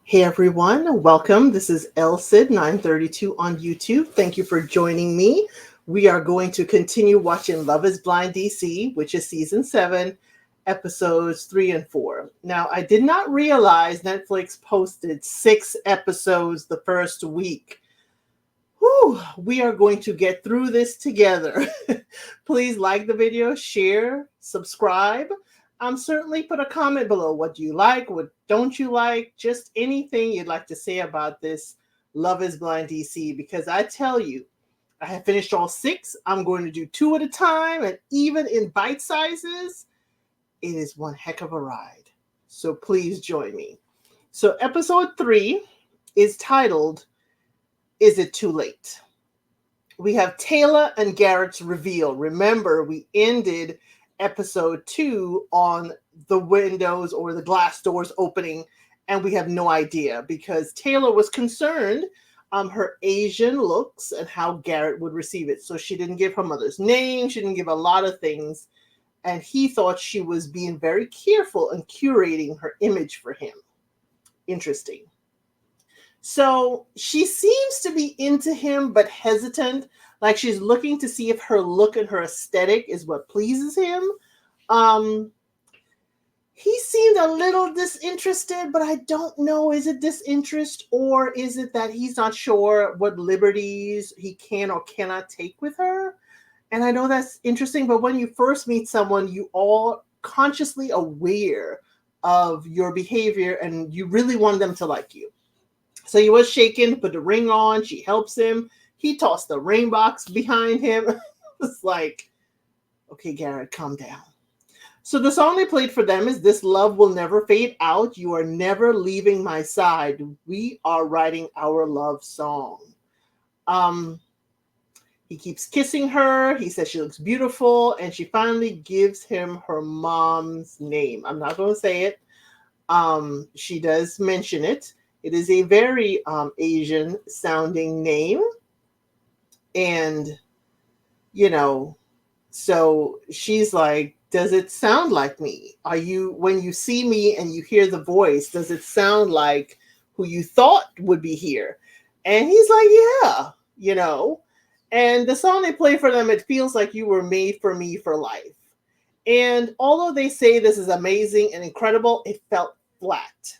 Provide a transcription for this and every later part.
Hey everyone, welcome. This is LCID 932 on YouTube. Thank you for joining me. We are going to continue watching Love is Blind DC, which is season 7, episodes 3 and 4. Now, I did not realize Netflix posted 6 episodes the first week. Whew, we are going to get through this together. Please like the video, share, subscribe. Certainly put a comment below. What do you like? What don't you like? Just anything you'd like to say about this Love is Blind DC, because I tell you, I have finished all 6. I'm going to do 2 at a time, and even in bite sizes, it is one heck of a ride. So please join me. So episode 3 is titled, Is It Too Late? We have Taylor and Garrett's reveal. Remember, we ended episode 2 on the windows or the glass doors opening, and we have no idea because Taylor was concerned her Asian looks and how Garrett would receive it. So she didn't give her mother's name. She didn't give a lot of things. And he thought she was being very careful and curating her image for him. Interesting. So she seems to be into him, but hesitant. Like she's looking to see if her look and her aesthetic is what pleases him. He seemed a little disinterested, but I don't know. Is it disinterest or is it that he's not sure what liberties he can or cannot take with her? And I know that's interesting, but when you first meet someone, you all consciously aware of your behavior and you really want them to like you. So he was shaken, put the ring on. She helps him. He tossed the ring box behind him. It's like, okay, Garrett, calm down. So the song they played for them is This Love Will Never Fade Out. You are never leaving my side. We are writing our love song. He keeps kissing her. He says she looks beautiful. And she finally gives him her mom's name. I'm not going to say it. She does mention it. It is a very Asian sounding name. And, so she's like, does it sound like me? When you see me and you hear the voice, does it sound like who you thought would be here? And he's like, yeah, And the song they play for them, it feels like you were made for me for life. And although they say this is amazing and incredible, it felt flat.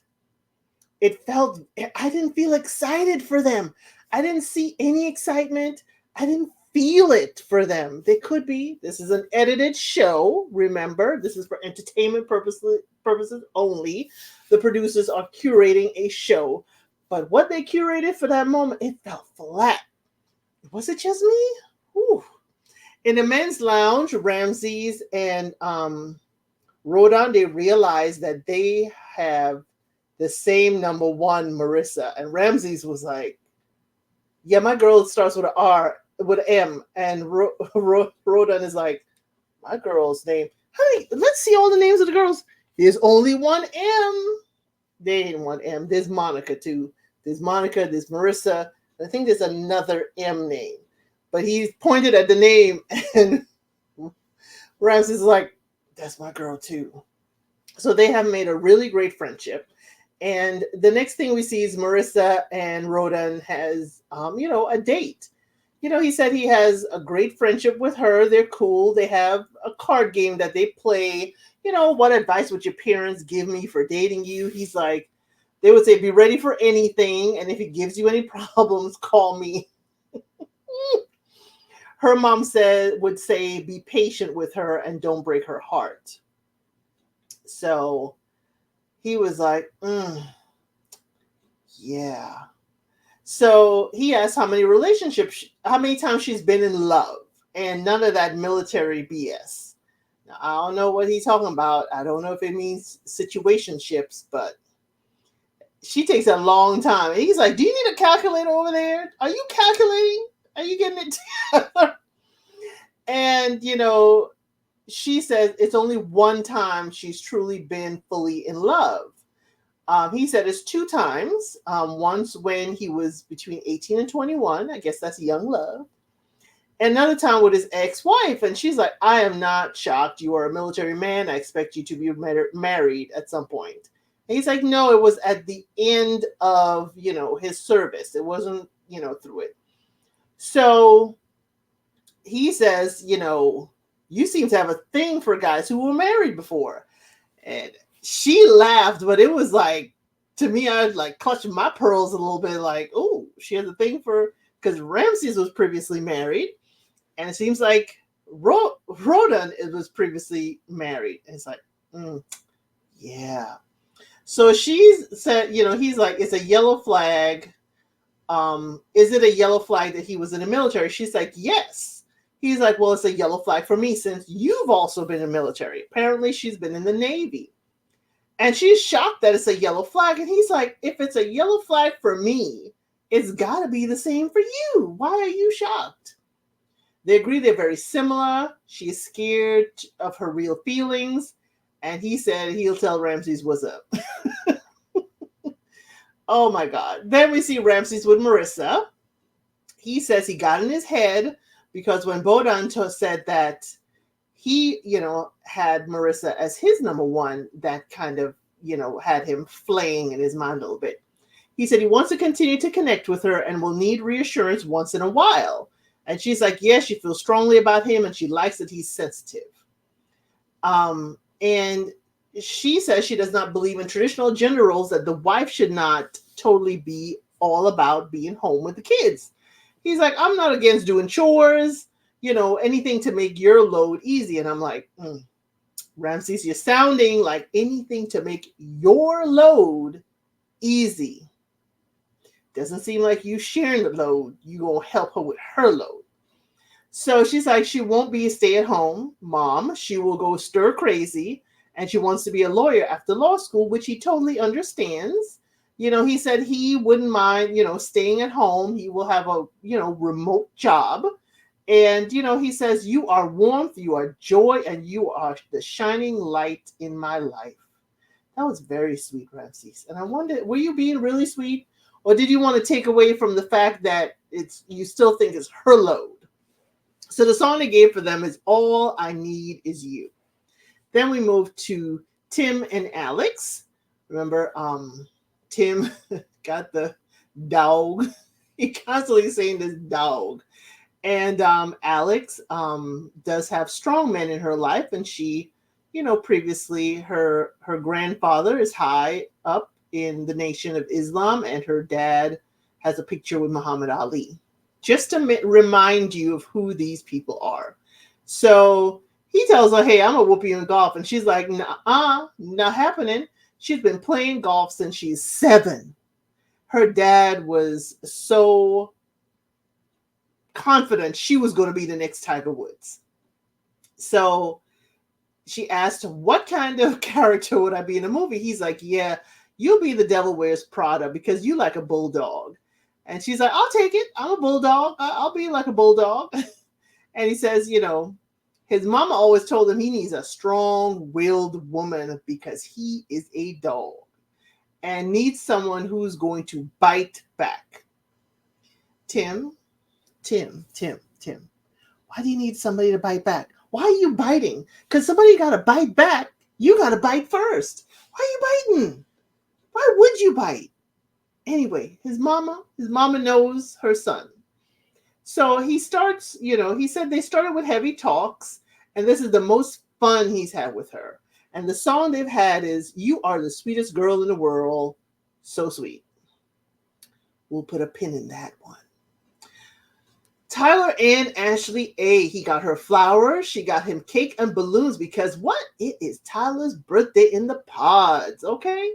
I didn't feel excited for them. I didn't see any excitement. I didn't feel it for them. They could be. This is an edited show. Remember, this is for entertainment purposes only. The producers are curating a show. But what they curated for that moment, it felt flat. Was it just me? Whew. In the men's lounge, Ramses and Rodon, they realized that they have the same number one, Marissa. And Ramses was like, yeah, my girl starts with an R, with an M. And Rodon is like, my girl's name. Honey, let's see all the names of the girls. There's only one M. There ain't one M. There's Monica, too. There's Monica, there's Marissa. I think there's another M name. But he pointed at the name, and Ramses is like, that's my girl, too. So they have made a really great friendship. And the next thing we see is Marissa and Rodon has, a date. He said he has a great friendship with her. They're cool. They have a card game that they play. What advice would your parents give me for dating you? He's like, they would say, be ready for anything. And if he gives you any problems, call me. Her mom would say, be patient with her and don't break her heart. So he was like, yeah. So he asked how many times she's been in love, and none of that military BS. Now, I don't know what he's talking about. I don't know if it means situationships, but she takes a long time. And he's like, do you need a calculator over there? Are you calculating? Are you getting it together? And, she says it's only one time she's truly been fully in love. He said it's 2 times. Once when he was between 18 and 21. I guess that's young love. Another time with his ex-wife. And she's like, I am not shocked. You are a military man. I expect you to be married at some point. And he's like, no, it was at the end of, his service. It wasn't, through it. So he says, you seem to have a thing for guys who were married before. And she laughed, but it was like, to me, I was like clutching my pearls a little bit, like, oh, she has a thing for, because Ramses was previously married. And it seems like Rodan was previously married. And it's like, yeah. So she said, he's like, it's a yellow flag. Is it a yellow flag that he was in the military? She's like, yes. He's like, well, it's a yellow flag for me since you've also been in the military. Apparently she's been in the Navy. And she's shocked that it's a yellow flag. And he's like, if it's a yellow flag for me, it's got to be the same for you. Why are you shocked? They agree they're very similar. She's scared of her real feelings. And he said he'll tell Ramses what's up. Oh my God. Then we see Ramses with Marissa. He says he got in his head because when Bodan said that he, had Marissa as his number one, that kind of, had him flaying in his mind a little bit. He said he wants to continue to connect with her and will need reassurance once in a while. And she's like, yeah, she feels strongly about him and she likes that he's sensitive. And she says she does not believe in traditional gender roles, that the wife should not totally be all about being home with the kids. He's like, I'm not against doing chores, anything to make your load easy. And I'm like, Ramses, you're sounding like anything to make your load easy. Doesn't seem like you sharing the load. You gonna help her with her load. So she's like, she won't be a stay-at-home mom. She will go stir crazy. And she wants to be a lawyer after law school, which he totally understands. He said he wouldn't mind, staying at home. He will have a, remote job. And, he says, you are warmth, you are joy, and you are the shining light in my life. That was very sweet, Ramses. And I wondered, were you being really sweet? Or did you want to take away from the fact that you still think it's her load? So the song they gave for them is All I Need Is You. Then we move to Tim and Alex. Remember, Tim got the dog. He constantly saying this dog. And Alex does have strong men in her life. And she, previously her grandfather is high up in the Nation of Islam. And her dad has a picture with Muhammad Ali. Just to remind you of who these people are. So he tells her, hey, I'm going to whoop you in golf. And she's like, nah, not happening. She's been playing golf since she's 7. Her dad was so confident she was going to be the next Tiger Woods. So she asked, what kind of character would I be in a movie? He's like, yeah, you'll be the Devil Wears Prada because you like a bulldog. And she's like, I'll take it. I'm a bulldog. I'll be like a bulldog. And he says, his mama always told him he needs a strong-willed woman because he is a dog and needs someone who's going to bite back. Tim, why do you need somebody to bite back? Why are you biting? Because somebody got to bite back. You got to bite first. Why are you biting? Why would you bite? Anyway, his mama knows her son. So he starts, he said they started with heavy talks, and this is the most fun he's had with her. And the song they've had is You Are the Sweetest Girl in the World. So sweet. We'll put a pin in that one. Tyler and Ashley A. He got her flowers. She got him cake and balloons because what? It is Tyler's birthday in the pods, okay?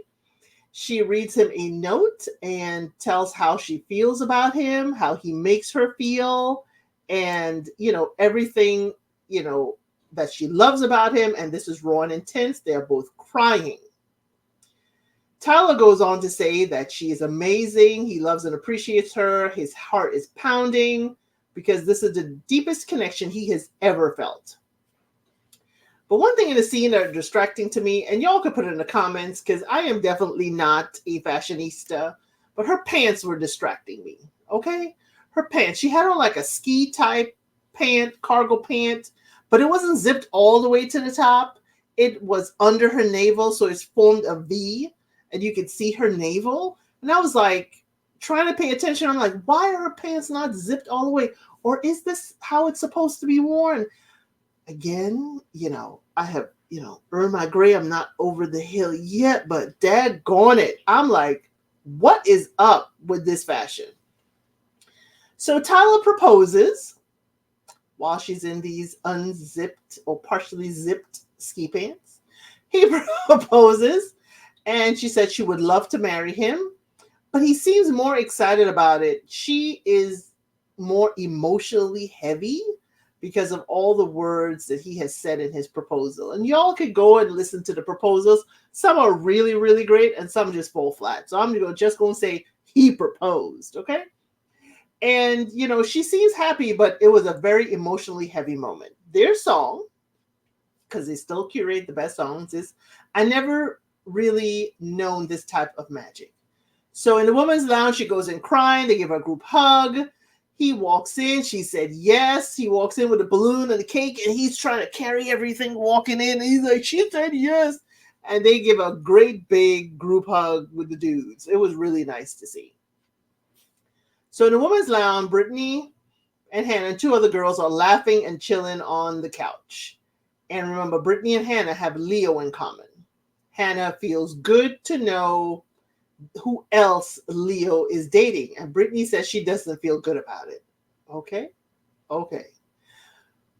She reads him a note and tells how she feels about him, how he makes her feel, and, everything, that she loves about him. And this is raw and intense. They're both crying. Tyler goes on to say that she is amazing. He loves and appreciates her. His heart is pounding because this is the deepest connection he has ever felt. But one thing in the scene that are distracting to me, and y'all could put it in the comments because I am definitely not a fashionista, but her pants were distracting me, okay? Her pants. She had on like a ski type pant, cargo pant, but it wasn't zipped all the way to the top. It was under her navel, so it's formed a V. and you could see her navel. And I was like, trying to pay attention. I'm like, why are her pants not zipped all the way? Or is this how it's supposed to be worn? Again, I have, earned my gray. I'm not over the hill yet, but daggone it. I'm like, what is up with this fashion? So Tyler proposes while she's in these unzipped or partially zipped ski pants. He proposes, and she said she would love to marry him, but he seems more excited about it. She is more emotionally heavy because of all the words that he has said in his proposal. And y'all could go and listen to the proposals. Some are really, really great, and some just fall flat. So I'm just going to say he proposed, okay? And, she seems happy, but it was a very emotionally heavy moment. Their song, because they still curate the best songs, is I Never Really Known This Type of Magic. So in the women's lounge, she goes in crying. They give her a group hug. He walks in. She said yes. He walks in with a balloon and a cake, and he's trying to carry everything walking in. And he's like, she said yes. And they give a great big group hug with the dudes. It was really nice to see. So in the women's lounge, Brittany and Hannah and two other girls are laughing and chilling on the couch. And remember, Brittany and Hannah have Leo in common. Hannah feels good to know who else Leo is dating. And Brittany says she doesn't feel good about it. Okay.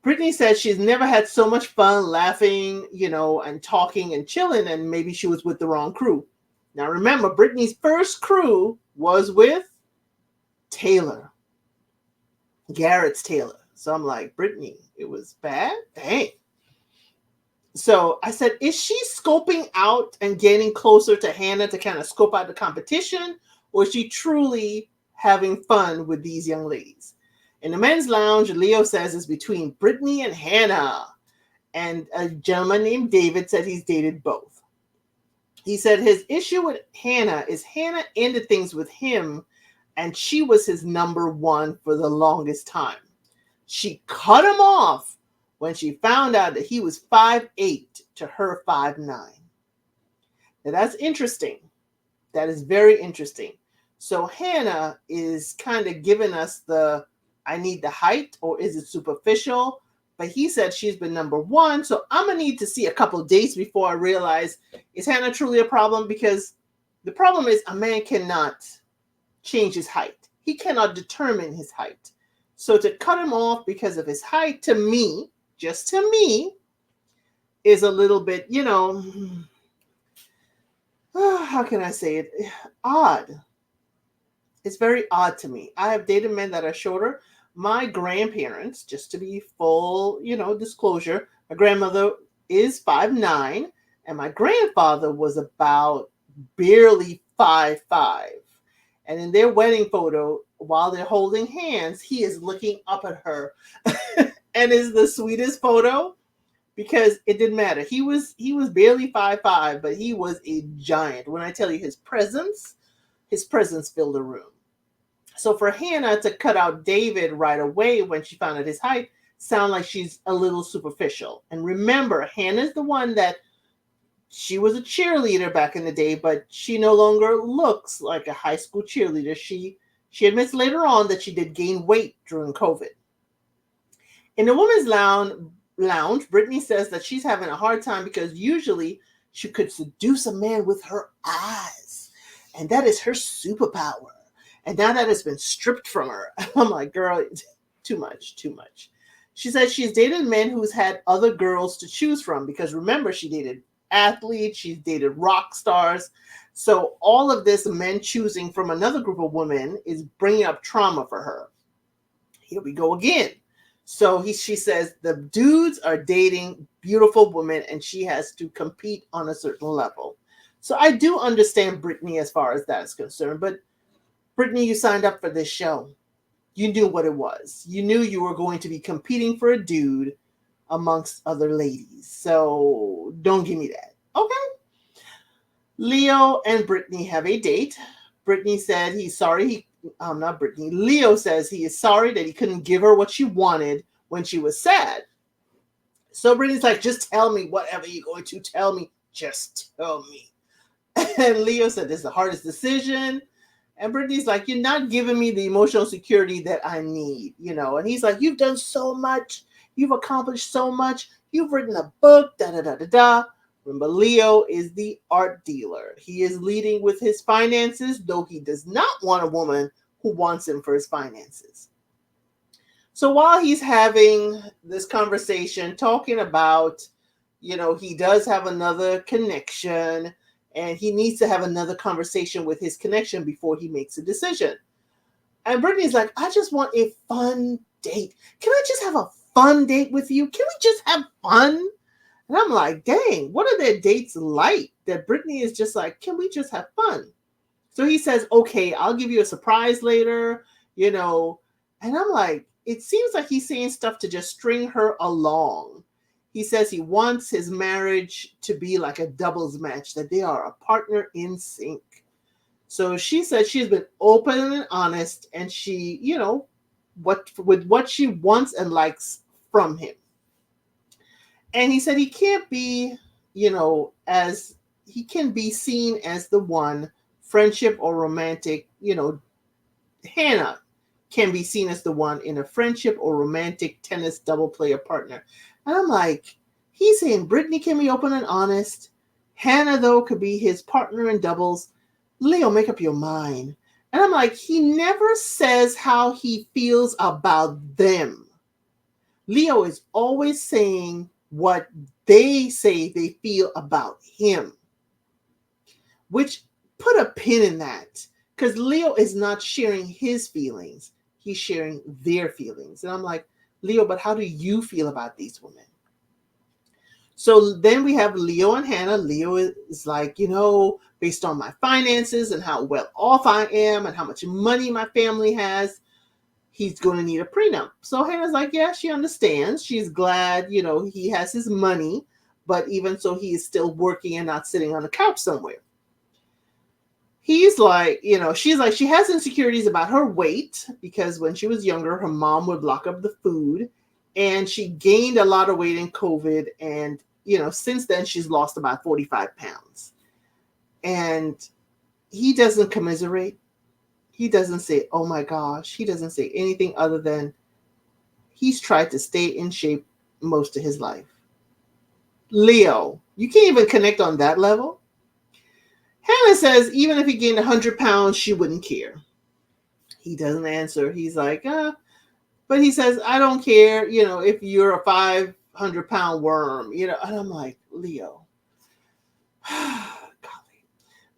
Brittany says she's never had so much fun laughing, and talking and chilling, and maybe she was with the wrong crew. Now remember, Brittany's first crew was with Taylor. Garrett's Taylor. So I'm like, Brittany, it was bad? Dang. So I said, is she scoping out and getting closer to Hannah to kind of scope out the competition? Or is she truly having fun with these young ladies? In the men's lounge, Leo says it's between Brittany and Hannah. And a gentleman named David said he's dated both. He said his issue with Hannah is Hannah ended things with him, and she was his number one for the longest time. She cut him off when she found out that he was 5'8" to her 5'9". Now that's interesting. That is very interesting. So Hannah is kind of giving us the, I need the height, or is it superficial? But he said she's been number one. So I'm going to need to see a couple of dates before I realize, is Hannah truly a problem? Because the problem is a man cannot change his height. He cannot determine his height. So to cut him off because of his height, to me, just to me, is a little bit, how can I say it? Odd. It's very odd to me. I have dated men that are shorter. My grandparents, just to be full, disclosure, my grandmother is 5'9", and my grandfather was about barely 5'5". And in their wedding photo, while they're holding hands, he is looking up at her. And it's the sweetest photo because it didn't matter. He was barely 5'5", but he was a giant. When I tell you his presence filled the room. So for Hannah to cut out David right away when she found out his height sound like she's a little superficial. And remember, Hannah's the one that she was a cheerleader back in the day, but she no longer looks like a high school cheerleader. She admits later on that she did gain weight during COVID. In the women's lounge, Brittany says that she's having a hard time because usually she could seduce a man with her eyes. And that is her superpower. And now that has been stripped from her. I'm like, girl, too much. She says she's dated men who's had other girls to choose from because remember, she dated athletes, she's dated rock stars. So all of this men choosing from another group of women is bringing up trauma for her. Here we go again. So she says the dudes are dating beautiful women and she has to compete on a certain level. So I do understand Brittany as far as that is concerned. But Brittany, you signed up for this show. You knew what it was. You knew you were going to be competing for a dude amongst other ladies. So don't give me that. Okay. Leo and Brittany have a date. Brittany said he's sorry. Not Brittany. Leo says he is sorry that he couldn't give her what she wanted when she was sad. So Brittany's like, just tell me whatever you're going to tell me. Just tell me. And Leo said, "This is the hardest decision." And Brittany's like, "You're not giving me the emotional security that I need, you know." And he's like, "You've done so much. You've accomplished so much. You've written a book, da da da da da." Remember, Leo is the art dealer. He is leading with his finances, though he does not want a woman who wants him for his finances. So while he's having this conversation, talking about, you know, he does have another connection and he needs to have another conversation with his connection before he makes a decision. And Brittany's like, "I just want a fun date. Can I just have a fun date with you? Can we just have fun?" And I'm like, dang, what are their dates like that Brittany is just like, "Can we just have fun?" So he says, "Okay, I'll give you a surprise later, you know." And I'm like, it seems like he's saying stuff to just string her along. He says he wants his marriage to be like a doubles match, that they are a partner in sync. So she said she's been open and honest, and she, you know, what she wants and likes from him. And he said he can't be, you know, as he can be seen as the one, friendship or romantic, you know, Hannah can be seen as the one in a friendship or romantic tennis double player partner. And I'm like, he's saying Brittany can be open and honest. Hannah, though, could be his partner in doubles. Leo, make up your mind. And I'm like, he never says how he feels about them. Leo is always saying what they say they feel about him, which put a pin in that, because Leo is not sharing his feelings. He's sharing their feelings. And I'm like, Leo, but how do you feel about these women? So then we have Leo and Hannah. Leo is like, you know, based on my finances and how well off I am and how much money my family has, he's going to need a prenup. So Hannah's like, yeah, she understands. She's glad, you know, he has his money, but even so, he is still working and not sitting on the couch somewhere. He's like, you know, she's like, she has insecurities about her weight because when she was younger, her mom would lock up the food and she gained a lot of weight in COVID. And, you know, since then, she's lost about 45 pounds. And he doesn't commiserate. He doesn't say, "Oh my gosh." He doesn't say anything other than he's tried to stay in shape most of his life. Leo, you can't even connect on that level. Hannah says even if he gained 100 pounds, she wouldn't care. He doesn't answer. He's like, but he says, "I don't care, you know, if you're a 500-pound worm, you know." And I'm like, Leo. Golly.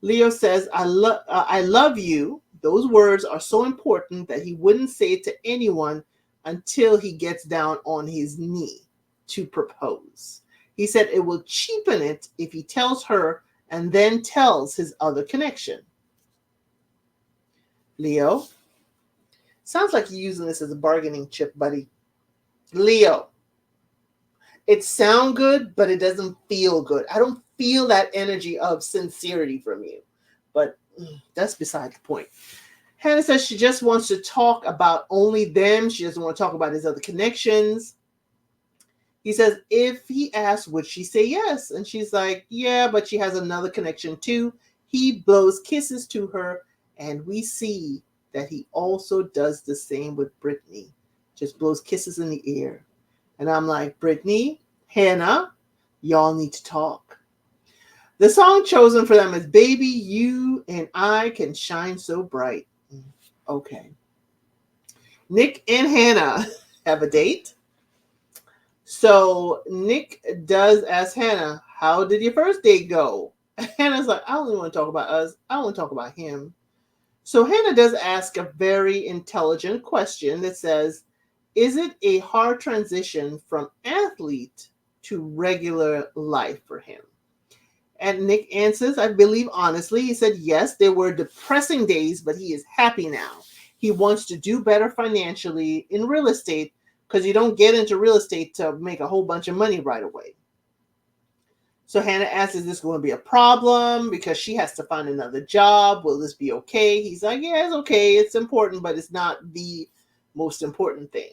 Leo says, I love you. Those words are so important that he wouldn't say it to anyone until he gets down on his knee to propose. He said it will cheapen it if he tells her and then tells his other connection. Leo, sounds like you're using this as a bargaining chip, buddy. Leo, it sounds good, but it doesn't feel good. I don't feel that energy of sincerity from you. But that's beside the point. Hannah says she just wants to talk about only them. She doesn't want to talk about his other connections. He says, if he asks, would she say yes? And she's like, yeah, but she has another connection too. He blows kisses to her, and we see that he also does the same with Brittany. Just blows kisses in the air. And I'm like, Brittany, Hannah, y'all need to talk. The song chosen for them is Baby, You and I Can Shine So Bright. Okay. Nick and Hannah have a date. So Nick does ask Hannah, how did your first date go? Hannah's like, I don't even want to talk about us. I want to talk about him. So Hannah does ask a very intelligent question that says, is it a hard transition from athlete to regular life for him? And Nick answers, I believe honestly, he said, yes, there were depressing days, but he is happy now. He wants to do better financially in real estate because you don't get into real estate to make a whole bunch of money right away. So Hannah asks, is this going to be a problem because she has to find another job? Will this be okay? He's like, yeah, it's okay. It's important, but it's not the most important thing.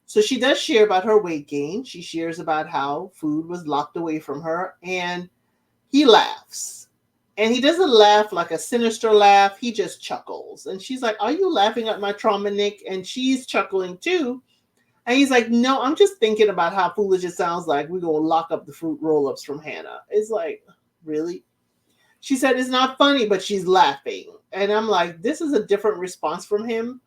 So she does share about her weight gain. She shares about how food was locked away from her, and he laughs. And he doesn't laugh like a sinister laugh. He just chuckles. And she's like, "Are you laughing at my trauma, Nick?" And she's chuckling too. And he's like, "No, I'm just thinking about how foolish it sounds like we're going to lock up the fruit roll-ups from Hannah." It's like, really? She said it's not funny, but she's laughing. And I'm like, this is a different response from him.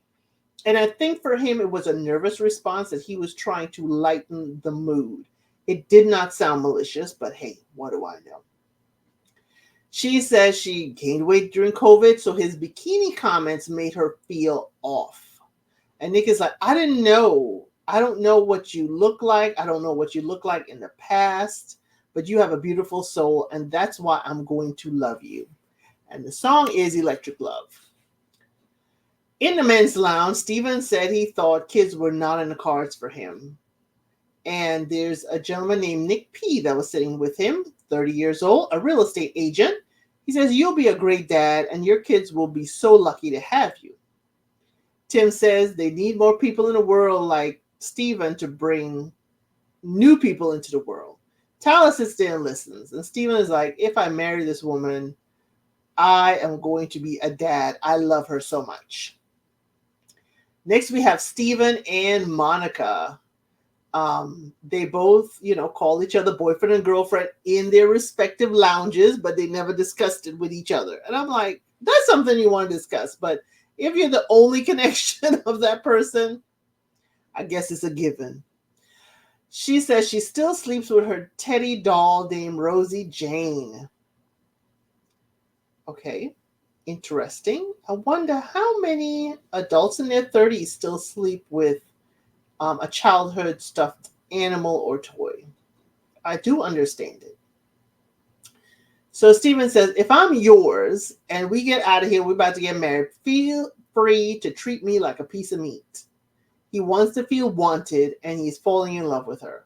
And I think for him, it was a nervous response that he was trying to lighten the mood. It did not sound malicious, but hey, what do I know? She says she gained weight during COVID, so his bikini comments made her feel off. And Nick is like, "I didn't know. I don't know what you look like. I don't know what you look like in the past, but you have a beautiful soul, and that's why I'm going to love you." And the song is Electric Love. In the men's lounge, Steven said he thought kids were not in the cards for him. And there's a gentleman named Nick P that was sitting with him, 30 years old, a real estate agent. He says, "You'll be a great dad, and your kids will be so lucky to have you." Tim says they need more people in the world like Steven to bring new people into the world. Tyler sits there and listens. And Steven is like, "If I marry this woman, I am going to be a dad. I love her so much." Next, we have Steven and Monica. They both, call each other boyfriend and girlfriend in their respective lounges, but they never discussed it with each other. And I'm like, that's something you want to discuss. But if you're the only connection of that person, I guess it's a given. She says she still sleeps with her teddy doll named Rosie Jane. Okay, interesting. I wonder how many adults in their 30s still sleep with a childhood stuffed animal or toy. I do understand it. So Steven says, "If I'm yours and we get out of here, we're about to get married, feel free to treat me like a piece of meat." He wants to feel wanted and he's falling in love with her.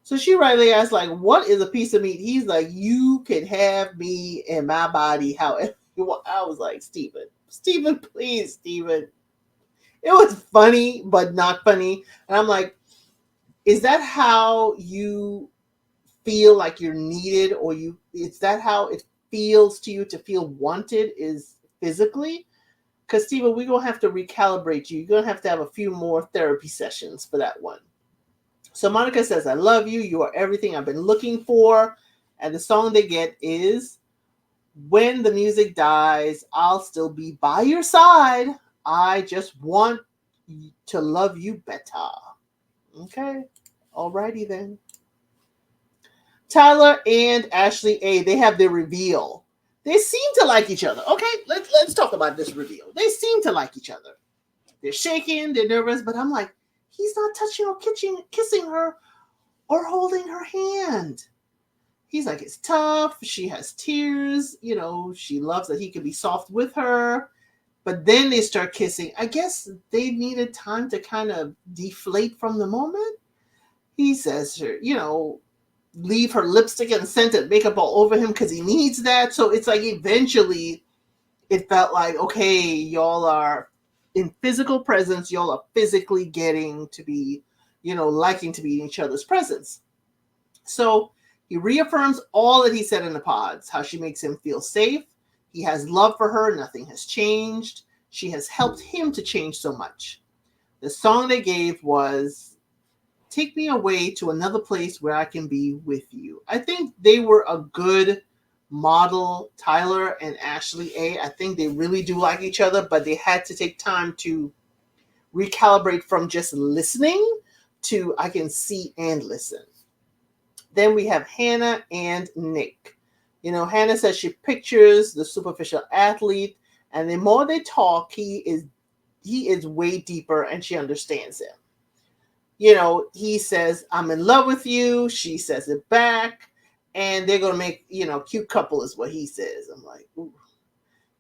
So she rightly asks, like, "What is a piece of meat?" He's like, "You can have me in my body however you want." I was like, Steven, please, Steven. It was funny, but not funny. And I'm like, is that how you feel like you're needed, or is that how it feels to you to feel wanted, is physically? Because Steven, we're going to have to recalibrate you. You're going to have a few more therapy sessions for that one. So Monica says, "I love you. You are everything I've been looking for." And the song they get is, "When the music dies, I'll still be by your side. I just want to love you better." Okay. Alrighty then. Tyler and Ashley A, they have their reveal. They seem to like each other. Okay, let's talk about this reveal. They seem to like each other. They're shaking, they're nervous, but I'm like, he's not touching or kissing her or holding her hand. He's like, it's tough. She has tears. She loves that he can be soft with her. But then they start kissing. I guess they needed time to kind of deflate from the moment. He says, leave her lipstick and scented makeup all over him because he needs that. So it's like eventually it felt like, okay, y'all are in physical presence. Y'all are physically getting to be, liking to be in each other's presence. So he reaffirms all that he said in the pods, how she makes him feel safe. He has love for her. Nothing has changed. She has helped him to change so much. The song they gave was "Take Me Away to Another Place Where I Can Be With You." I think they were a good model, Tyler and Ashley A. I think they really do like each other, but they had to take time to recalibrate from just listening to I can see and listen. Then we have Hannah and Nick. Hannah says she pictures the superficial athlete, and the more they talk, he is way deeper, and she understands him. He says, "I'm in love with you." She says it back, and they're gonna make, cute couple is what he says. I'm like, ooh.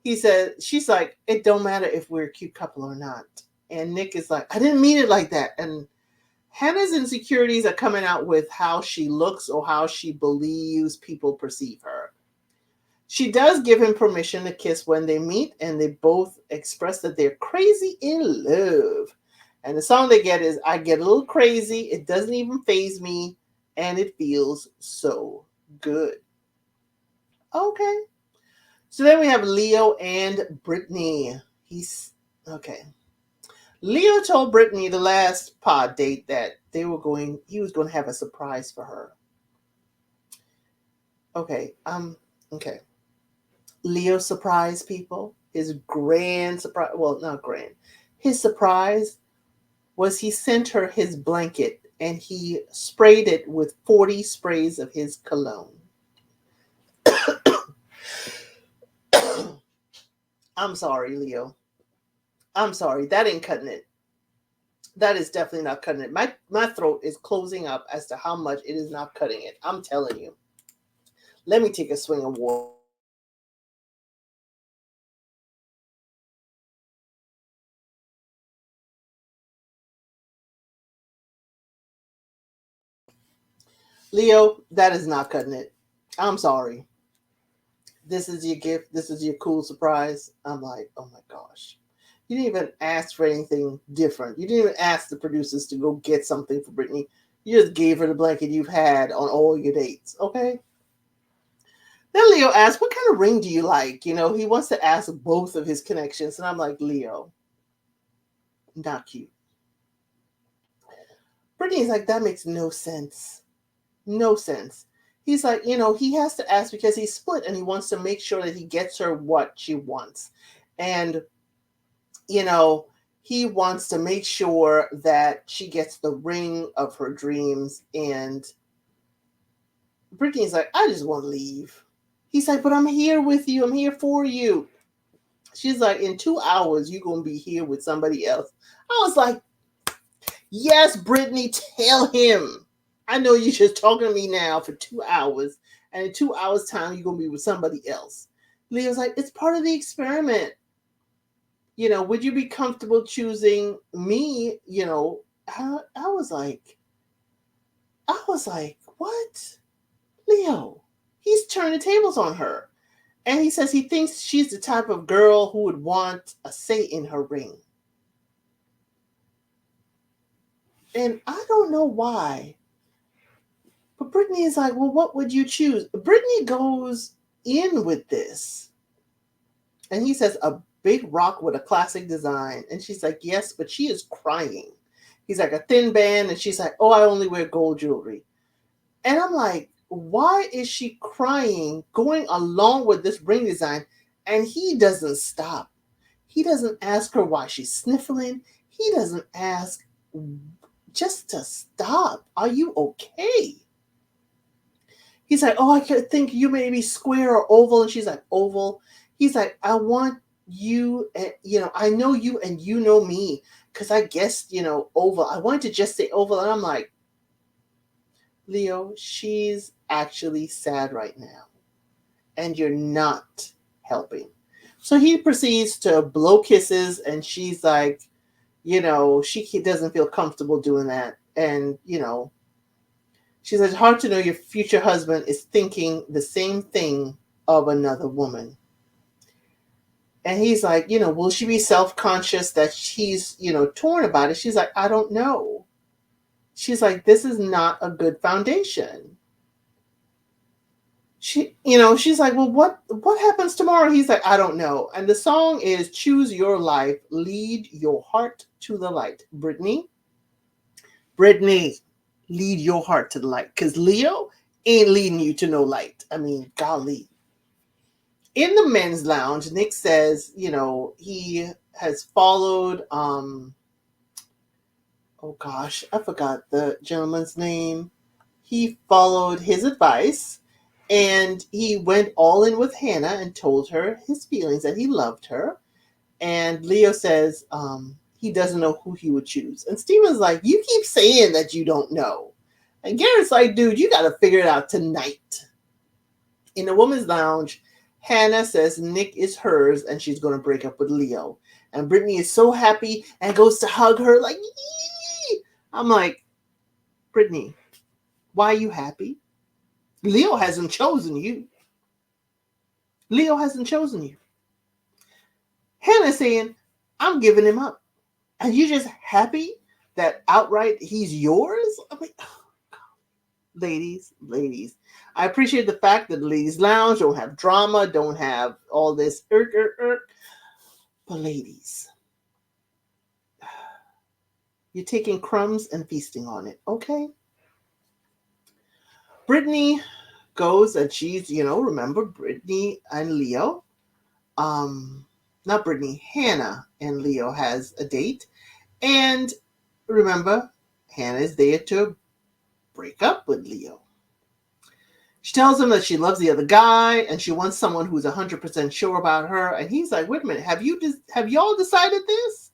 She's like, "It don't matter if we're a cute couple or not." And Nick is like, "I didn't mean it like that." And Hannah's insecurities are coming out with how she looks or how she believes people perceive her. She does give him permission to kiss when they meet, and they both express that they're crazy in love. And the song they get is "I Get a Little Crazy. It doesn't even faze me, and it feels so good." Okay. So then we have Leo and Brittany. He's okay. Leo told Brittany the last pod date that he was going to have a surprise for her. Okay, okay. Leo surprised people. His grand surprise, well, not grand. His surprise was he sent her his blanket and he sprayed it with 40 sprays of his cologne. I'm sorry, Leo. I'm sorry. That ain't cutting it. That is definitely not cutting it. My throat is closing up as to how much it is not cutting it. I'm telling you. Let me take a swing of water. Leo, that is not cutting it. I'm sorry. This is your gift. This is your cool surprise. I'm like, oh my gosh. You didn't even ask for anything different. You didn't even ask the producers to go get something for Brittany. You just gave her the blanket you've had on all your dates. Okay. Then Leo asked, what kind of ring do you like? He wants to ask both of his connections. And I'm like, Leo, not cute. Brittany's like, that makes no sense. No sense. He's like, he has to ask because he's split and he wants to make sure that he gets her what she wants. And, you know, he wants to make sure that she gets the ring of her dreams. And Brittany's like, I just want to leave. He's like, but I'm here with you. I'm here for you. She's like, in 2 hours, you're going to be here with somebody else. I was like, yes, Brittany, tell him. I know you're just talking to me now for 2 hours, and in 2 hours' time, you're going to be with somebody else. Leo's like, it's part of the experiment. Would you be comfortable choosing me? I was like, what? Leo, he's turning tables on her. And he says he thinks she's the type of girl who would want a say in her ring. And I don't know why. But Brittany is like, well, what would you choose? Brittany goes in with this. And he says, a big rock with a classic design. And she's like, yes, but she is crying. He's like, a thin band. And she's like, oh, I only wear gold jewelry. And I'm like, why is she crying going along with this ring design? And he doesn't stop. He doesn't ask her why she's sniffling. He doesn't ask just to stop. Are you okay? He's like, oh, I could think you may be square or oval. And she's like, oval. He's like, I want you, and I know you and you know me. Because I guessed, oval. I wanted to just say oval. And I'm like, Leo, she's actually sad right now. And you're not helping. So he proceeds to blow kisses. And she's like, she doesn't feel comfortable doing that. And, she says, it's hard to know your future husband is thinking the same thing of another woman. And he's like, will she be self-conscious that she's, torn about it? She's like, I don't know. She's like, this is not a good foundation. She's like, well, what happens tomorrow? He's like, I don't know. And the song is Choose Your Life, Lead Your Heart to the Light. Brittany, lead your heart to the light. Because Leo ain't leading you to no light. I mean, golly. In the men's lounge, Nick says, he has followed, oh gosh, I forgot the gentleman's name. He followed his advice and he went all in with Hannah and told her his feelings that he loved her. And Leo says, he doesn't know who he would choose. And Steven's like, you keep saying that you don't know. And Garrett's like, dude, you got to figure it out tonight. In the women's lounge, Hannah says Nick is hers and she's going to break up with Leo. And Brittany is so happy and goes to hug her like, yee! I'm like, Brittany, why are you happy? Leo hasn't chosen you. Leo hasn't chosen you. Hannah's saying, I'm giving him up. And you're just happy that outright he's yours? I'm like, oh, God. Ladies. I appreciate the fact that the ladies' lounge don't have drama, don't have all this irk. But ladies, you're taking crumbs and feasting on it, okay? Brittany goes and she's, remember Brittany and Leo. Not Brittany, Hannah and Leo has a date. And remember, Hannah is there to break up with Leo. She tells him that she loves the other guy and she wants someone who's 100% sure about her. And he's like, wait a minute, have y'all decided this?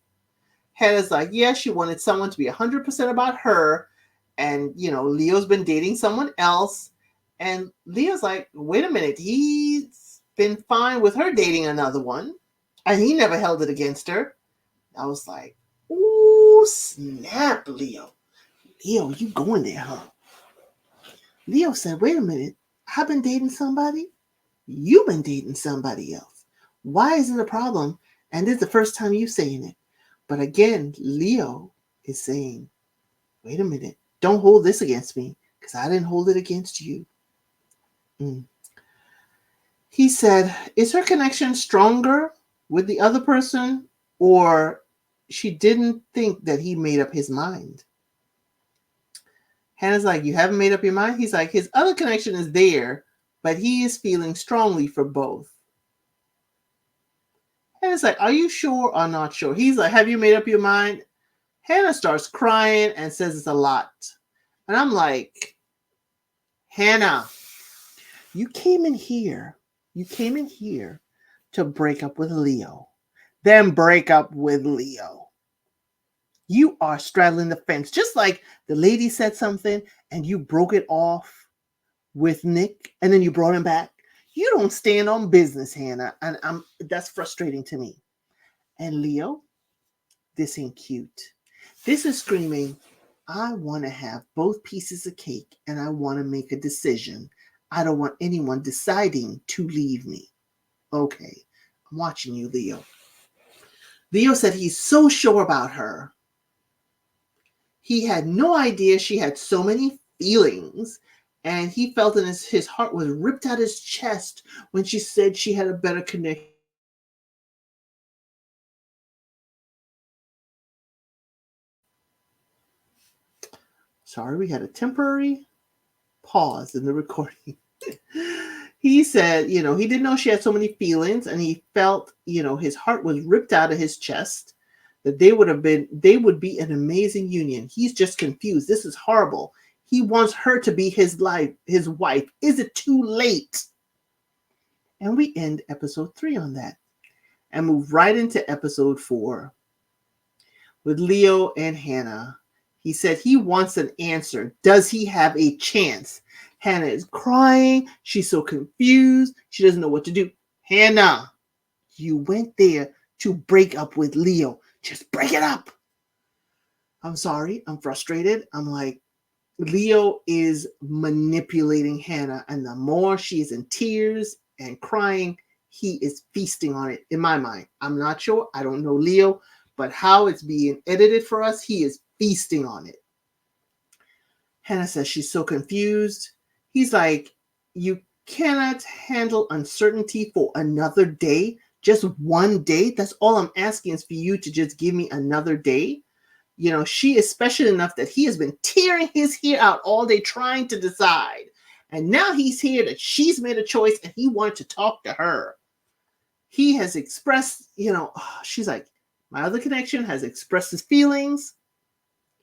Hannah's like, yeah, she wanted someone to be 100% about her. And, Leo's been dating someone else. And Leo's like, wait a minute, he's been fine with her dating another one. And he never held it against her. I was like, ooh, snap, Leo. Leo, you going there, huh? Leo said, wait a minute, I've been dating somebody. You've been dating somebody else. Why isn't it a problem? And this is the first time you saying it. But again, Leo is saying, wait a minute, don't hold this against me because I didn't hold it against you. He said, is her connection stronger with the other person or she didn't think that he made up his mind? Hannah's like, you haven't made up your mind? He's like, his other connection is there, but he is feeling strongly for both. Hannah's like, are you sure or not sure? He's like, have you made up your mind? Hannah starts crying and says it's a lot. And I'm like, Hannah, you came in here to break up with Leo. Then break up with Leo. You are straddling the fence. Just like the lady said something and you broke it off with Nick and then you brought him back. You don't stand on business, Hannah. And that's frustrating to me. And Leo, this ain't cute. This is screaming, I want to have both pieces of cake and I want to make a decision. I don't want anyone deciding to leave me. Okay, I'm watching you, Leo. Leo said he's so sure about her. He had no idea she had so many feelings, and he felt that his heart was ripped out his chest when she said she had a better connection. Sorry, we had a temporary pause in the recording. He said, he didn't know she had so many feelings, and he felt, his heart was ripped out of his chest, that they would be an amazing union. He's just confused. This is horrible. He wants her to be his wife. Is it too late? And we end episode 3 on that and move right into episode 4 with Leo and Hannah. He said he wants an answer. Does he have a chance? Hannah is crying. She's so confused. She doesn't know what to do. Hannah, you went there to break up with Leo. Just break it up. I'm sorry. I'm frustrated. I'm like, Leo is manipulating Hannah. And the more she's in tears and crying, he is feasting on it in my mind. I'm not sure. I don't know Leo. But how it's being edited for us, he is feasting on it. Hannah says she's so confused. He's like, you cannot handle uncertainty for another day. Just one day. That's all I'm asking is for you to just give me another day. She is special enough that he has been tearing his hair out all day trying to decide. And now he's here that she's made a choice and he wanted to talk to her. He has expressed, she's like, my other connection has expressed his feelings.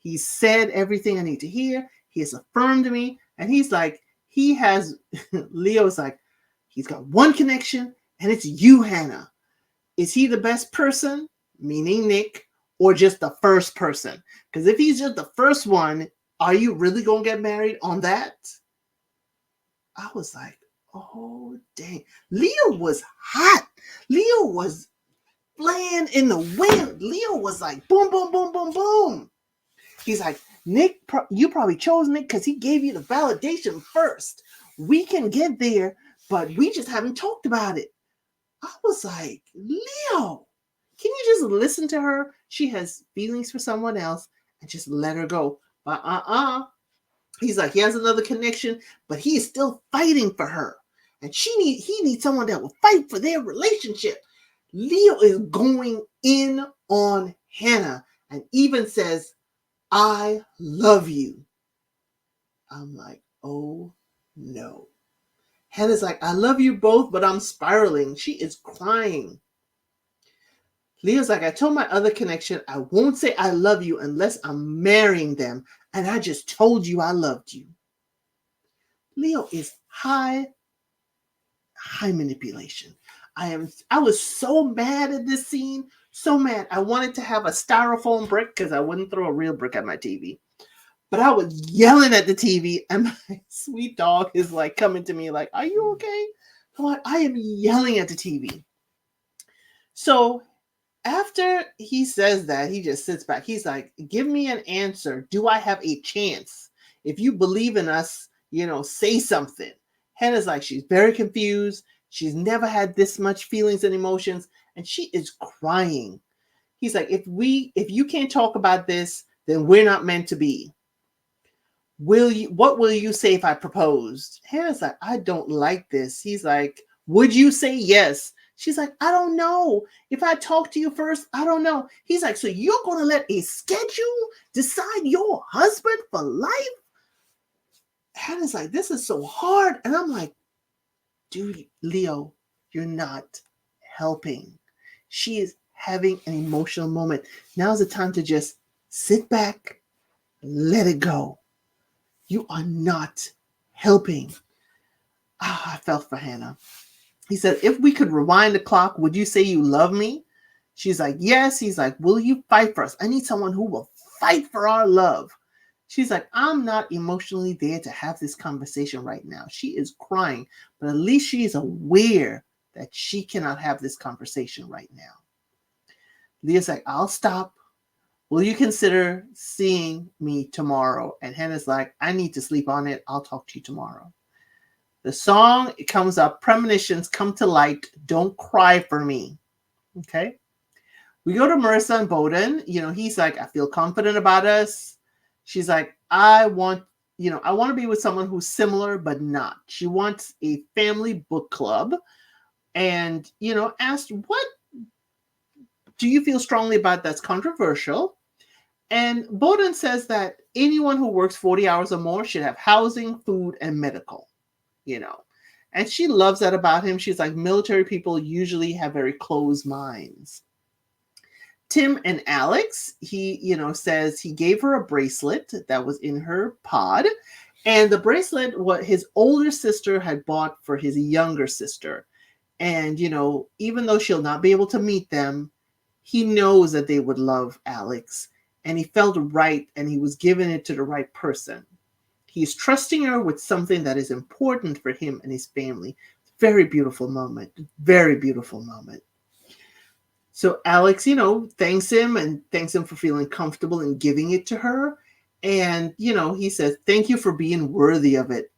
He said everything I need to hear. He has affirmed me. And he's like, Leo's like, he's got one connection and it's you, Hannah. Is he the best person, meaning Nick, or just the first person? Because if he's just the first one, are you really going to get married on that? I was like, oh, dang. Leo was hot. Leo was flying in the wind. Leo was like, boom, boom, boom, boom, boom. He's like, Nick, you probably chose Nick because he gave you the validation first. We can get there, but we just haven't talked about it. I was like, Leo, can you just listen to her? She has feelings for someone else and just let her go. But He's like, he has another connection, but he is still fighting for her. And he needs someone that will fight for their relationship. Leo is going in on Hannah and even says, I love you. I'm like, oh no. Hannah's like, I love you both, but I'm spiraling. She is crying. Leo's like, I told my other connection, I won't say I love you unless I'm marrying them. And I just told you I loved you. Leo is high manipulation. I was so mad at this scene. So mad. I wanted to have a styrofoam brick because I wouldn't throw a real brick at my TV. But I was yelling at the TV, and my sweet dog is like coming to me like, are you okay? I'm like, I am yelling at the TV. So after he says that, he just sits back. He's like, give me an answer. Do I have a chance? If you believe in us, say something. Hannah's like, she's very confused. She's never had this much feelings and emotions, and she is crying. He's like, if you can't talk about this, then we're not meant to be. What will you say if I proposed? Hannah's like, I don't like this. He's like, would you say yes? She's like, I don't know. If I talk to you first, I don't know. He's like, so you're going to let a schedule decide your husband for life? Hannah's like, this is so hard. And I'm like, dude, Leo, you're not helping. She is having an emotional moment. Now's the time to just sit back, let it go. You are not helping. I felt for Hannah. He said, if we could rewind the clock, would you say you love me? She's like, yes. He's like, will you fight for us? I need someone who will fight for our love. She's like, I'm not emotionally there to have this conversation right now. She is crying, but at least she is aware that she cannot have this conversation right now. Leah's like, I'll stop. Will you consider seeing me tomorrow? And Hannah's like, I need to sleep on it. I'll talk to you tomorrow. The song, it comes up, premonitions come to light. Don't cry for me. Okay. We go to Marissa and Bowden. He's like, I feel confident about us. She's like, I want to be with someone who's similar, but not. She wants a family book club. And, asked, what do you feel strongly about that's controversial? And Bowden says that anyone who works 40 hours or more should have housing, food, and medical. And she loves that about him. She's like, military people usually have very closed minds. Tim and Alex, he, says he gave her a bracelet that was in her pod. And the bracelet, what his older sister had bought for his younger sister. And, even though she'll not be able to meet them, he knows that they would love Alex. And he felt right, and he was giving it to the right person. He's trusting her with something that is important for him and his family. Very beautiful moment. Very beautiful moment. So Alex, thanks him for feeling comfortable in giving it to her. And, he says, thank you for being worthy of it.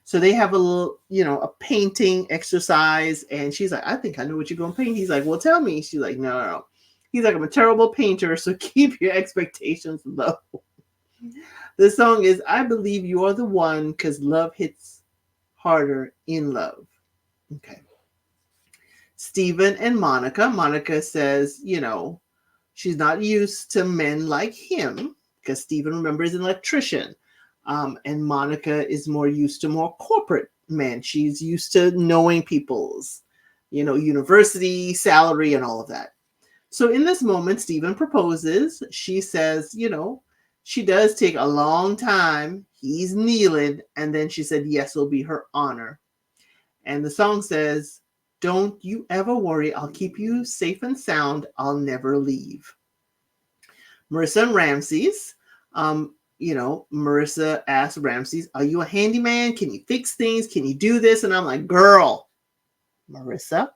So they have a little, a painting exercise. And she's like, I think I know what you're going to paint. He's like, well, tell me. She's like, no. He's like, I'm a terrible painter, so keep your expectations low. The song is, I believe you are the one, because love hits harder in love. Okay. Stephen and Monica. Monica says, she's not used to men like him, because Stephen, remember, is an electrician. And Monica is more used to more corporate men. She's used to knowing people's, university, salary, and all of that. So in this moment, Stephen proposes. She says, she does take a long time. He's kneeling. And then she said, yes, it'll be her honor. And the song says, don't you ever worry. I'll keep you safe and sound. I'll never leave. Marissa and Ramses. Marissa asked Ramses, are you a handyman? Can you fix things? Can you do this? And I'm like, girl, Marissa.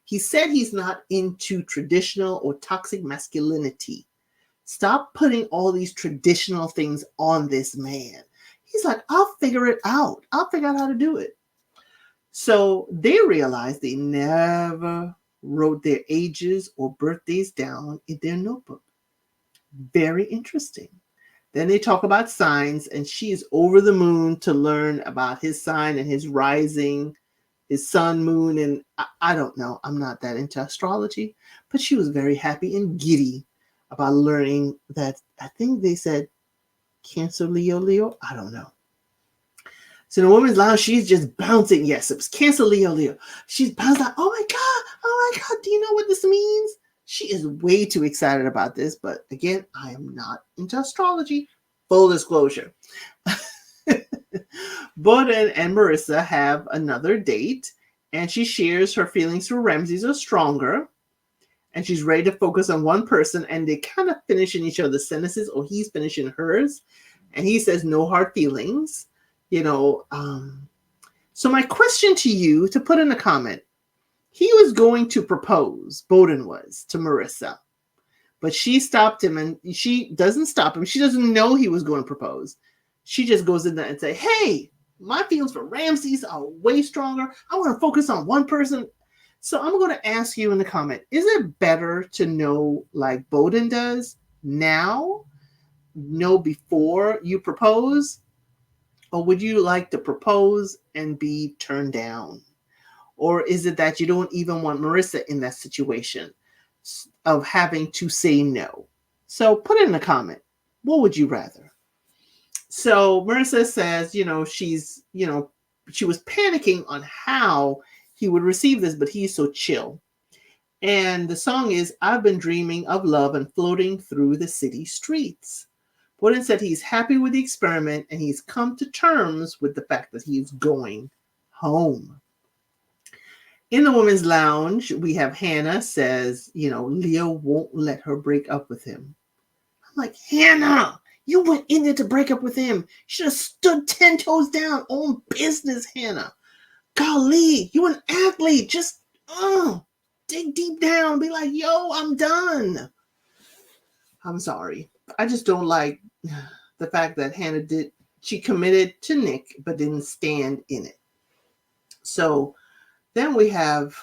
He said he's not into traditional or toxic masculinity. Stop putting all these traditional things on this man. He's like, I'll figure it out. I'll figure out how to do it. So they realized they never wrote their ages or birthdays down in their notebook. Very interesting. Then they talk about signs, and she is over the moon to learn about his sign and his rising, his sun, moon, and I don't know. I'm not that into astrology, but she was very happy and giddy about learning that. I think they said Cancer, Leo, Leo. I don't know. So in the women's lounge, she's just bouncing. Yes, it was Cancer, Leo, Leo. She's bouncing. Oh my God. Oh my God. Do you know what this means? She is way too excited about this. But again, I am not into astrology. Full disclosure. Bowden and Marissa have another date, and she shares her feelings for Ramses are stronger, and she's ready to focus on one person, and they kind of finish in each other's sentences, or he's finishing hers, and he says no hard feelings. So my question to you, to put in a comment, he was going to propose, Bowden was, to Marissa, but she stopped him, and she doesn't stop him. She doesn't know he was going to propose. She just goes in there and say, hey, my feelings for Ramses are way stronger. I want to focus on one person. So I'm going to ask you in the comment, is it better to know like Bowden does now, know before you propose? Or would you like to propose and be turned down? Or is it that you don't even want Marissa in that situation of having to say no? So put it in the comment. What would you rather? So Marissa says, she was panicking on how he would receive this, but he's so chill. And the song is, I've been dreaming of love and floating through the city streets. Bowden said he's happy with the experiment and he's come to terms with the fact that he's going home. In the women's lounge, we have Hannah says, Leo won't let her break up with him. I'm like, Hannah, you went in there to break up with him. You should have stood 10 toes down on business, Hannah. Golly, you an athlete. Just dig deep down. Be like, yo, I'm done. I'm sorry. I just don't like the fact that Hannah she committed to Nick, but didn't stand in it. So then we have,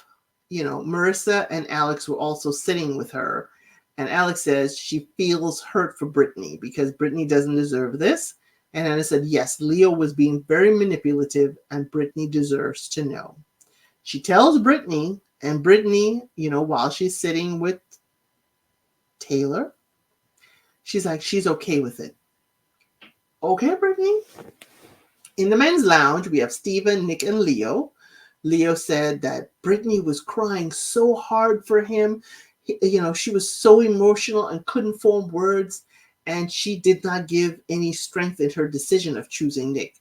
Marissa and Alex were also sitting with her. And Alex says she feels hurt for Brittany because Brittany doesn't deserve this. And Anna said, yes, Leo was being very manipulative and Brittany deserves to know. She tells Brittany, and Brittany, while she's sitting with Taylor, she's like, she's okay with it. Okay, Brittany. In the men's lounge, we have Steven, Nick, and Leo. Leo said that Brittany was crying so hard for him. She was so emotional and couldn't form words, and she did not give any strength in her decision of choosing Nick.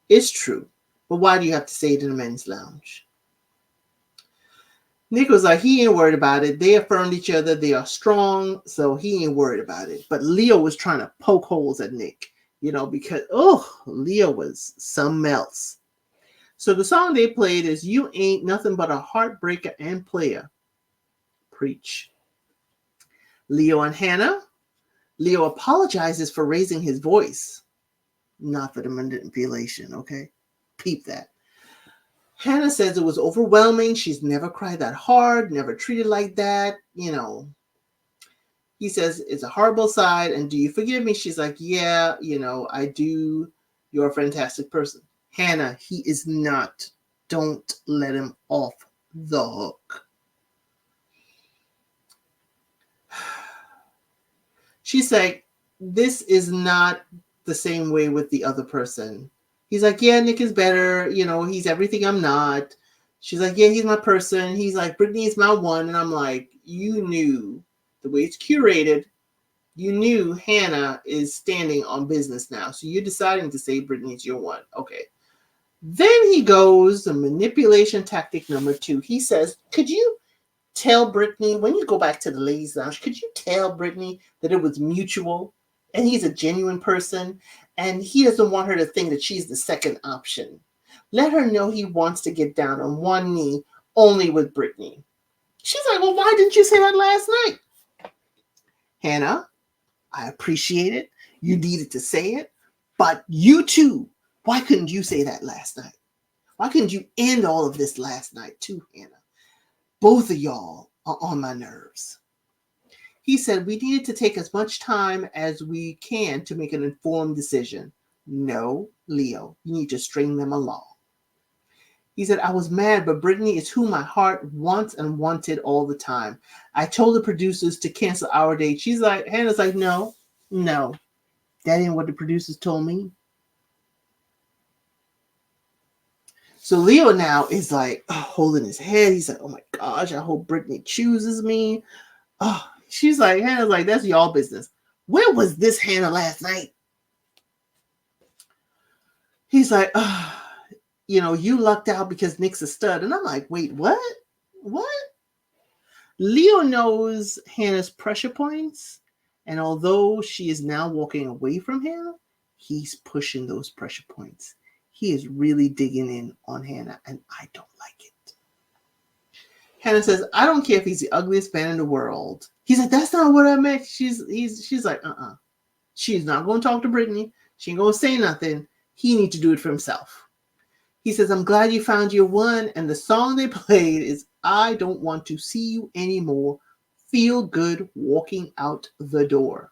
It's true, but why do you have to say it in the men's lounge? Nick was like, he ain't worried about it. They affirmed each other. They are strong, so he ain't worried about it. But Leo was trying to poke holes at Nick, because, Leo was something else. So the song they played is You Ain't Nothing But a Heartbreaker and Player. Preach. Leo and Hannah. Leo apologizes for raising his voice. Not for the manipulation, okay? Peep that. Hannah says it was overwhelming. She's never cried that hard, never treated like that. He says it's a horrible side, and do you forgive me? She's like, yeah, I do. You're a fantastic person. Hannah, he is not. Don't let him off the hook. She's like, this is not the same way with the other person. He's like, yeah, Nick is better. He's everything I'm not. She's like, yeah, he's my person. He's like, Brittany's my one. And I'm like, you knew the way it's curated. You knew Hannah is standing on business now. So you're deciding to say Brittany's your one. Okay. Then he goes, the manipulation tactic number 2. He says, could you tell Brittany, when you go back to the ladies' lounge, could you tell Brittany that it was mutual and he's a genuine person and he doesn't want her to think that she's the second option? Let her know he wants to get down on one knee only with Brittany. She's like, well, why didn't you say that last night? Hannah, I appreciate it. You needed to say it. But you too, why couldn't you say that last night? Why couldn't you end all of this last night too, Hannah? Both of y'all are on my nerves. He said we needed to take as much time as we can to make an informed decision. No, Leo, you need to string them along. He said, I was mad, but Brittany is who my heart wants and wanted all the time. I told the producers to cancel our date. Hannah's like, no, that ain't what the producers told me. So Leo now is like holding his head. He's like, oh my gosh, I hope Brittany chooses me. Oh, Hannah's like, that's y'all business. Where was this Hannah last night? He's like, you lucked out because Nick's a stud. And I'm like, wait, what? What? Leo knows Hannah's pressure points. And although she is now walking away from him, he's pushing those pressure points. He is really digging in on Hannah, and I don't like it. Hannah says, I don't care if he's the ugliest man in the world. He's like, that's not what I meant. She's like, She's not going to talk to Brittany. She ain't going to say nothing. He needs to do it for himself. He says, I'm glad you found your one. And the song they played is I Don't Want to See You Anymore. Feel good walking out the door.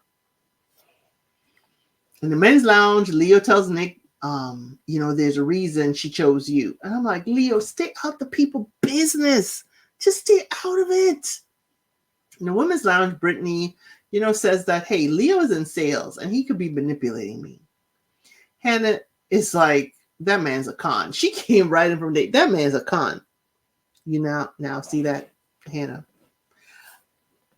In the men's lounge, Leo tells Nick, there's a reason she chose you. And I'm like, Leo, stay out the people business. Just stay out of it. In the women's lounge, Brittany, says that, hey, Leo is in sales and he could be manipulating me. Hannah is like, that man's a con. She came right in from date. That man's a con. You now see that, Hannah.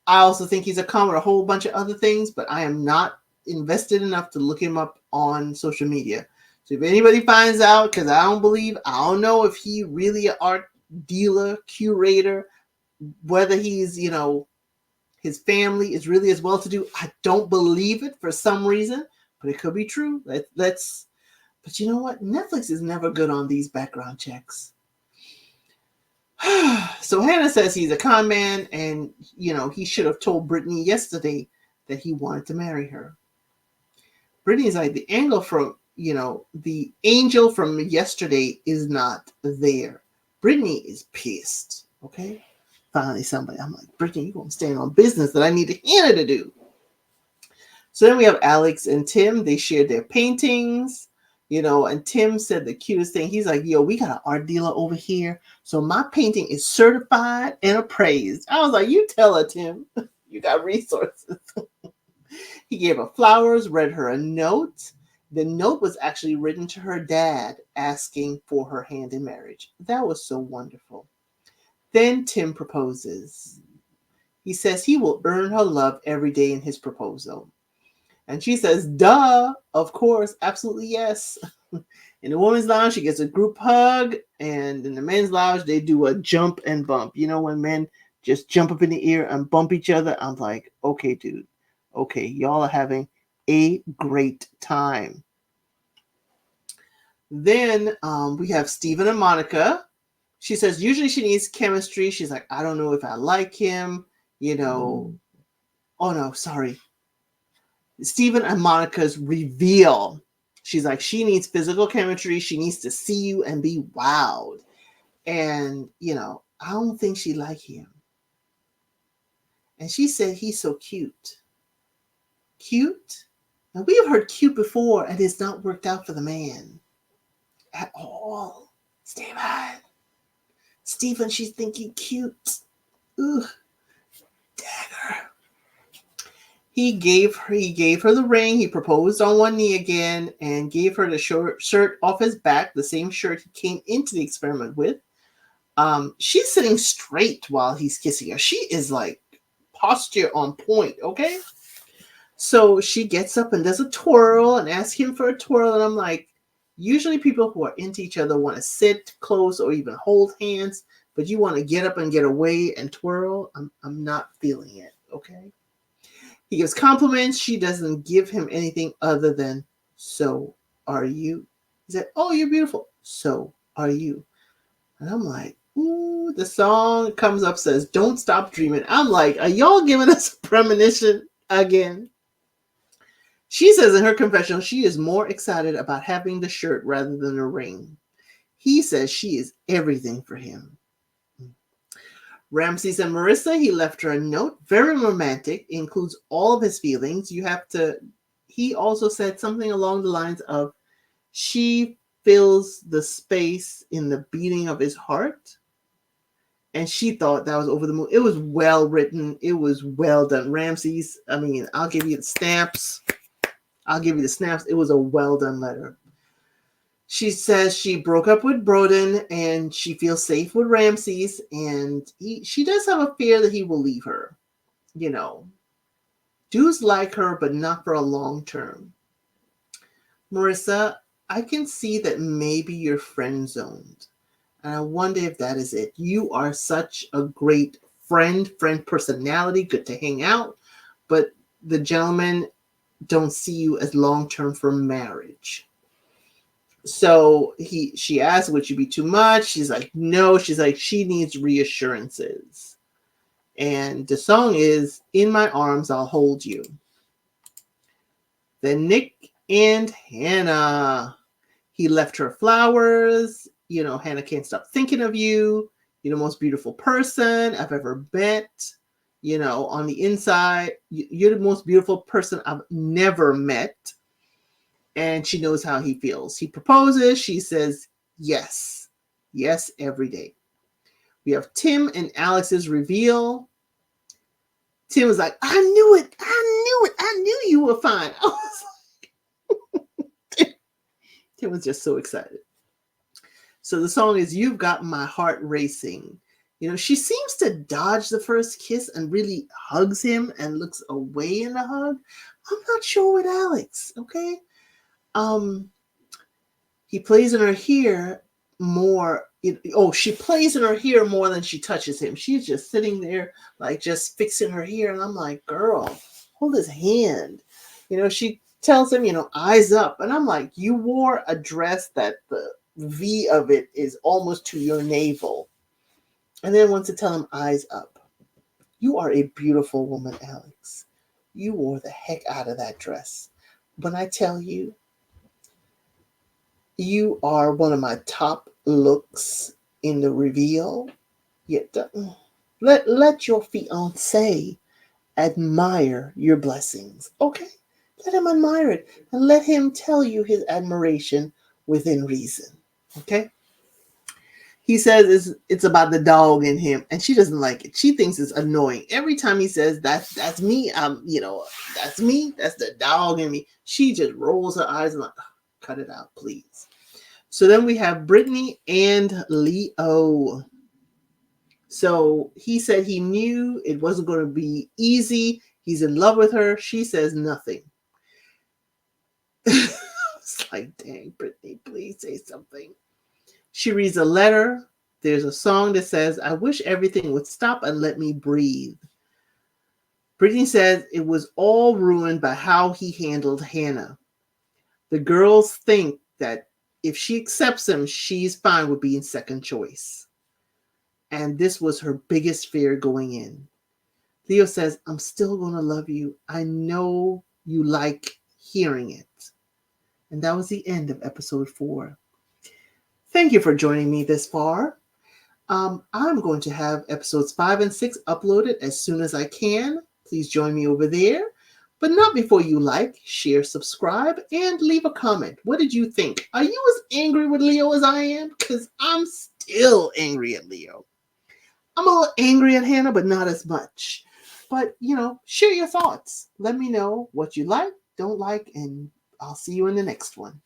I also think he's a con with a whole bunch of other things, but I am not invested enough to look him up on social media. So if anybody finds out, because I don't know if he really an art dealer, curator, whether he's, his family is really as well-to-do. I don't believe it for some reason, but it could be true. But you know what? Netflix is never good on these background checks. So Hannah says he's a con man, and, he should have told Brittany yesterday that he wanted to marry her. Brittany's like, the angel from yesterday is not there. Brittany is pissed, okay? Finally, I'm like, Brittany, you're going to stand on business that I need Hannah to do. So then we have Alex and Tim. They shared their paintings, and Tim said the cutest thing. He's like, yo, we got an art dealer over here. So my painting is certified and appraised. I was like, you tell her, Tim. You got resources. He gave her flowers, read her a note. The note was actually written to her dad asking for her hand in marriage. That was so wonderful. Then Tim proposes. He says he will earn her love every day in his proposal. And she says, duh, of course, absolutely yes. In the women's lounge, she gets a group hug. And in the men's lounge, they do a jump and bump. When men just jump up in the air and bump each other, I'm like, okay, dude. Okay, y'all are having a great time. Then we have Steven and Monica. She says usually she needs chemistry. She's like, I don't know if I like him. Oh, no, sorry. Steven and Monica's reveal. She's like, she needs physical chemistry. She needs to see you and be wowed. And, I don't think she like him. And she said he's so cute. Cute? Now, we have heard cute before, and it's not worked out for the man at all. Steven, she's thinking cute. Ugh. Dagger. He gave her the ring. He proposed on one knee again and gave her the shirt off his back, the same shirt he came into the experiment with. She's sitting straight while he's kissing her. She is like posture on point, okay? So she gets up and does a twirl and asks him for a twirl. And I'm like, usually people who are into each other want to sit close or even hold hands, but you want to get up and get away and twirl. I'm not feeling it, okay? He gives compliments. She doesn't give him anything other than, so are you? He said, oh, you're beautiful. So are you? And I'm like, ooh, the song comes up, says, don't stop dreaming. I'm like, are y'all giving us a premonition again? She says in her confessional, she is more excited about having the shirt rather than the ring. He says she is everything for him. Ramses and Marissa, he left her a note, very romantic, includes all of his feelings. He also said something along the lines of, she fills the space in the beating of his heart. And she thought that was over the moon. It was well written. It was well done. Ramses, I mean, I'll give you the snaps. It was a well done letter. She says she broke up with Broden and she feels safe with Ramses, and she does have a fear that he will leave her. You know, dudes like her, but not for a long term. Marissa, I can see that maybe you're friend zoned. And I wonder if that is it. You are such a great friend personality, good to hang out, but the gentlemen don't see you as long term for marriage. So she asked, would you be too much? She's like, no. She's like, she needs reassurances. And the song is, In My Arms, I'll Hold You. Then Nick and Hannah. He left her flowers. You know, Hannah can't stop thinking of you. You're the most beautiful person I've ever met. You know, on the inside, you're the most beautiful person I've never met. And she knows how he feels. He proposes. She says, yes. Yes, every day. We have Tim and Alex's reveal. Tim was like, I knew it. I knew you were fine. I was like, Tim was just so excited. So the song is, You've Got My Heart Racing. You know, she seems to dodge the first kiss and really hugs him and looks away in the hug. I'm not sure with Alex, okay? He plays in her ear more. She plays in her ear more than she touches him. She's just sitting there, like, just fixing her ear. And I'm like, girl, hold his hand. You know, she tells him, you know, eyes up. And I'm like, you wore a dress that the V of it is almost to your navel. And then wants to tell him, eyes up. You are a beautiful woman, Alex. You wore the heck out of that dress. When I tell you, you are one of my top looks in the reveal. Yet, let your fiancé admire your blessings, okay? Let him admire it, and let him tell you his admiration within reason, okay? He says it's about the dog in him, and she doesn't like it. She thinks it's annoying. Every time he says that's me, that's me, that's the dog in me, she just rolls her eyes and like, cut it out, please. So then we have Brittany and Leo. So he said he knew it wasn't going to be easy. He's in love with her. She says nothing. It's like, dang, Brittany, please say something. She reads a letter. There's a song that says, I wish everything would stop and let me breathe. Brittany says it was all ruined by how he handled Hannah. The girls think that if she accepts him, she's fine with being second choice. And this was her biggest fear going in. Leo says, I'm still going to love you. I know you like hearing it. And that was the end of episode 4. Thank you for joining me this far. I'm going to have episodes 5 and 6 uploaded as soon as I can. Please join me over there. But not before you like, share, subscribe, and leave a comment. What did you think? Are you as angry with Leo as I am? Because I'm still angry at Leo. I'm a little angry at Hannah, but not as much. But, share your thoughts. Let me know what you like, don't like, and I'll see you in the next one.